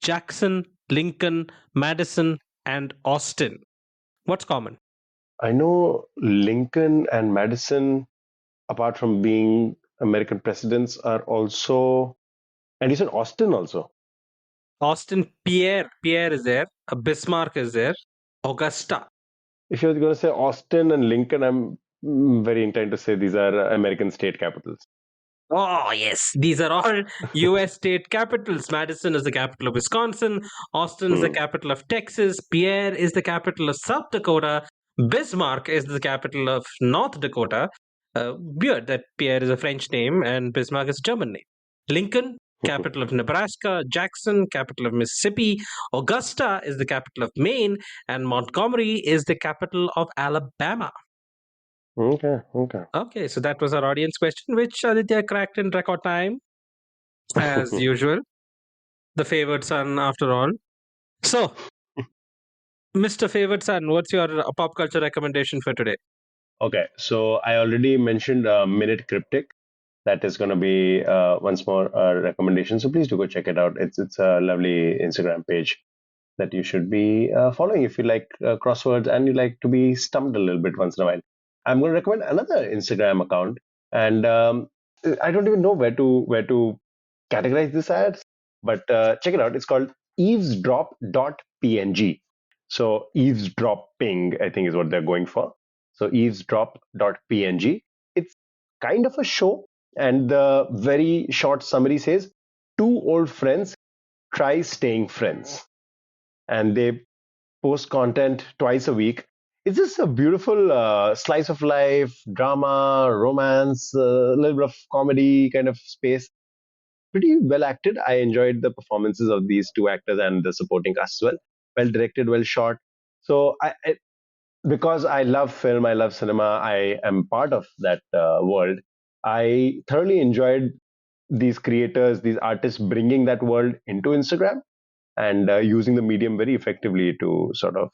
Speaker 1: Jackson, Lincoln, Madison, and Austin. What's common?
Speaker 3: I know Lincoln and Madison, apart from being American presidents, are also, and you said Austin also.
Speaker 1: Austin, Pierre is there, Bismarck is there, Augusta.
Speaker 3: If you're going to say Austin and Lincoln, I'm very inclined to say these are American state capitals.
Speaker 1: Oh, yes. These are all US state capitals. Madison is the capital of Wisconsin. Austin is the
Speaker 3: Hmm.
Speaker 1: capital of Texas. Pierre is the capital of South Dakota. Bismarck is the capital of North Dakota. Weird that Pierre is a French name and Bismarck is a German name. Lincoln, capital of Nebraska. Jackson, capital of Mississippi. Augusta is the capital of Maine. And Montgomery is the capital of Alabama.
Speaker 3: Okay, okay.
Speaker 1: Okay, so that was our audience question, which Aditya cracked in record time, as usual. The favored son, after all. So, Mr. Favored Son, what's your pop culture recommendation for today?
Speaker 3: Okay, so I already mentioned Minute Cryptic. That is going to be once more a recommendation. So please do go check it out. It's a lovely Instagram page that you should be following if you like crosswords and you like to be stumped a little bit once in a while. I'm going to recommend another Instagram account, and I don't even know where to categorize this as, but check it out. It's called eavesdrop.png. So eavesdropping, I think, is what they're going for. So eavesdrop.png. It's kind of a show, and the very short summary says, two old friends try staying friends, and they post content twice a week. It's just a beautiful slice of life, drama, romance, a little bit of comedy kind of space. Pretty well acted. I enjoyed the performances of these two actors and the supporting cast as well. Well directed, well shot. So because I love film, I love cinema, I am part of that world. I thoroughly enjoyed these creators, these artists bringing that world into Instagram and using the medium very effectively to sort of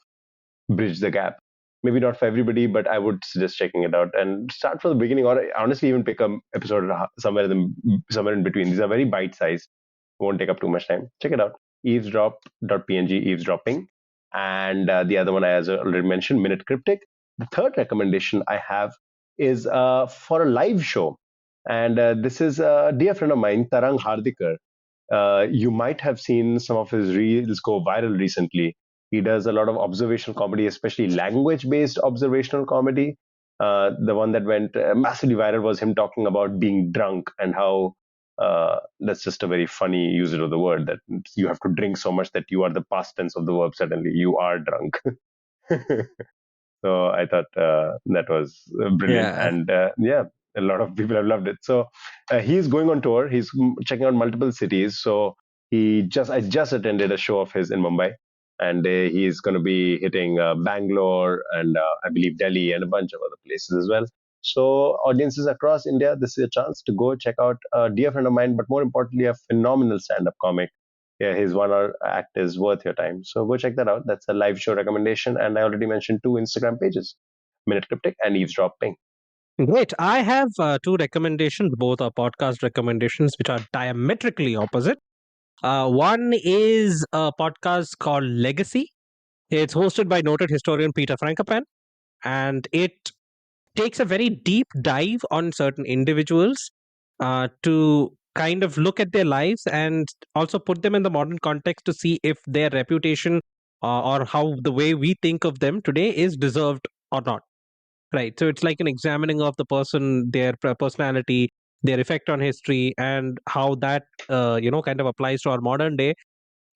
Speaker 3: bridge the gap. Maybe not for everybody, but I would suggest checking it out and start from the beginning, or honestly even pick a episode somewhere in between. These are very bite sized, won't take up too much time. Check it out. Eavesdrop.png, eavesdropping, and the other one I as already mentioned, Minute Cryptic. The third recommendation I have is for a live show, and this is a dear friend of mine, Tarang Hardikar. You might have seen some of his reels go viral recently. He does a lot of observational comedy, especially language based observational comedy. The one that went massively viral was him talking about being drunk and how that's just a very funny usage of the word, that you have to drink so much that you are the past tense of the verb, suddenly you are drunk. So I thought that was brilliant,
Speaker 1: Yeah.
Speaker 3: and yeah, a lot of people have loved it. So he's going on tour. He's checking out multiple cities. So I just attended a show of his in Mumbai, and he's going to be hitting Bangalore and I believe Delhi and a bunch of other places as well. So audiences across India, this is a chance to go check out a dear friend of mine, but more importantly, a phenomenal stand-up comic. yeah, his 1 hour act is worth your time. So go check that out. That's a live show recommendation. And I already mentioned 2 Instagram pages, Minute Cryptic and Eavesdropping.
Speaker 1: Great. I have two recommendations. Both are podcast recommendations, which are diametrically opposite. One is a podcast called Legacy. It's hosted by noted historian Peter Frankopan, and it takes a very deep dive on certain individuals to kind of look at their lives and also put them in the modern context to see if their reputation or how the way we think of them today is deserved or not. Right. So it's like an examining of the person, their personality, their effect on history, and how that kind of applies to our modern day,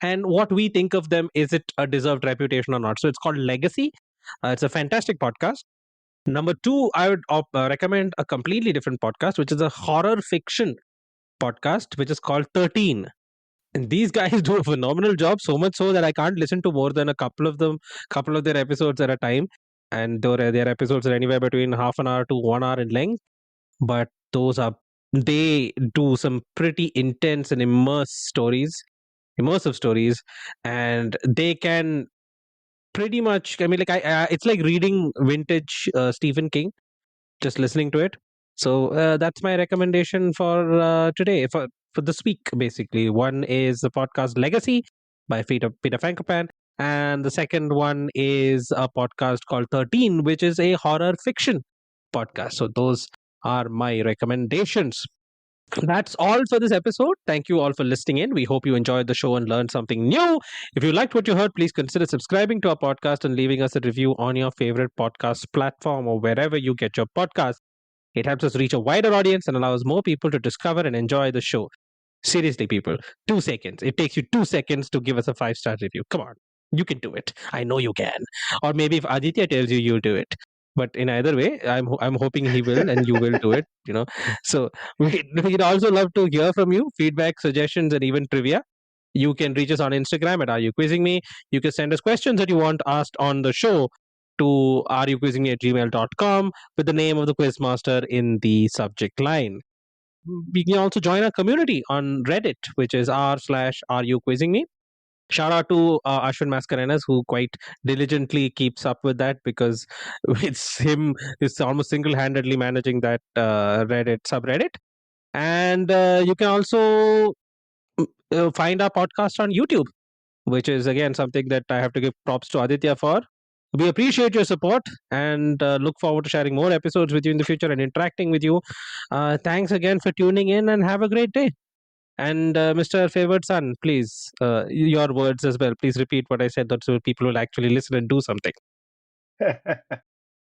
Speaker 1: and what we think of them. Is it a deserved reputation or not? So it's called Legacy. It's a fantastic podcast. Number two, I would recommend a completely different podcast, which is a horror fiction podcast, which is called 13. And these guys do a phenomenal job, so much so that I can't listen to more than a couple of their episodes at a time. And their episodes are anywhere between half an hour to 1 hour in length. But they do some pretty intense and immersive stories, and they can pretty much. I mean, like it's like reading vintage Stephen King, just listening to it. So that's my recommendation for today, for this week. Basically, one is the podcast Legacy by Peter Frankopan, and the second one is a podcast called 13, which is a horror fiction podcast. So those are my recommendations. That's all for this episode. Thank you all for listening in. We hope you enjoyed the show and learned something new. If you liked what you heard, please consider subscribing to our podcast and leaving us a review on your favorite podcast platform or wherever you get your podcast. It helps us reach a wider audience and allows more people to discover and enjoy the show. Seriously, people, 2 seconds. It takes you 2 seconds to give us a 5-star review. Come on, you can do it. I know you can. Or maybe if Aditya tells you, you'll do it. But in either way, I'm hoping he will, and you will do it. So we'd also love to hear from you, feedback, suggestions, and even trivia. You can reach us on Instagram at Are You Quizzing Me. You can send us questions that you want asked on the show to areyouquizzingme@gmail.com with the name of the quizmaster in the subject line. You can also join our community on Reddit, which is r/Are You Quizzing Me. Shout out to Ashwin Mascarenas, who quite diligently keeps up with that, because it's him who's almost single-handedly managing that Reddit subreddit. And you can also find our podcast on YouTube, which is again something that I have to give props to Aditya for. We appreciate your support and look forward to sharing more episodes with you in the future and interacting with you. Thanks again for tuning in, and have a great day. And Mr. Favored Son, please, your words as well. Please repeat what I said, so people will actually listen and do something.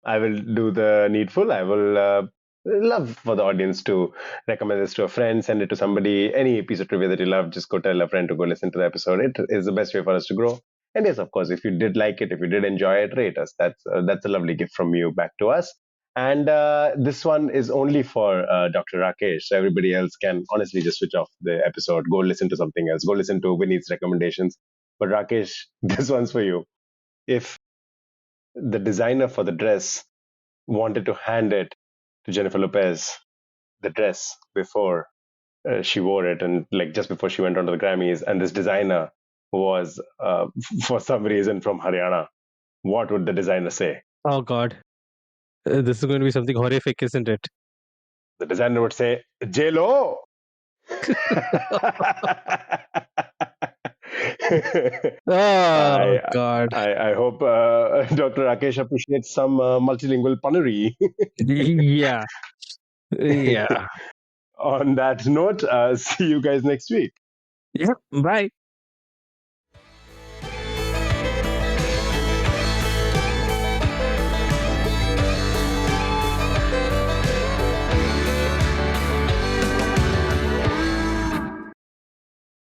Speaker 3: I will do the needful. I will love for the audience to recommend this to a friend, send it to somebody. Any piece of trivia that you love, just go tell a friend to go listen to the episode. It is the best way for us to grow. And yes, of course, if you did like it, if you did enjoy it, rate us. That's a lovely gift from you back to us. And this one is only for Dr. Rakesh. So everybody else can honestly just switch off the episode, go listen to something else, go listen to Vinny's recommendations. But Rakesh, this one's for you. If the designer for the dress wanted to hand it to Jennifer Lopez, the dress, before she wore it, and like just before she went on to the Grammys, and this designer was for some reason from Haryana, what would the designer say?
Speaker 1: Oh God, this is going to be something horrific, isn't it?
Speaker 3: The designer would say, J-Lo.
Speaker 1: Oh God.
Speaker 3: I hope Dr. Rakesh appreciates some multilingual punnery.
Speaker 1: Yeah. Yeah.
Speaker 3: On that note, see you guys next week.
Speaker 1: Yeah. Bye.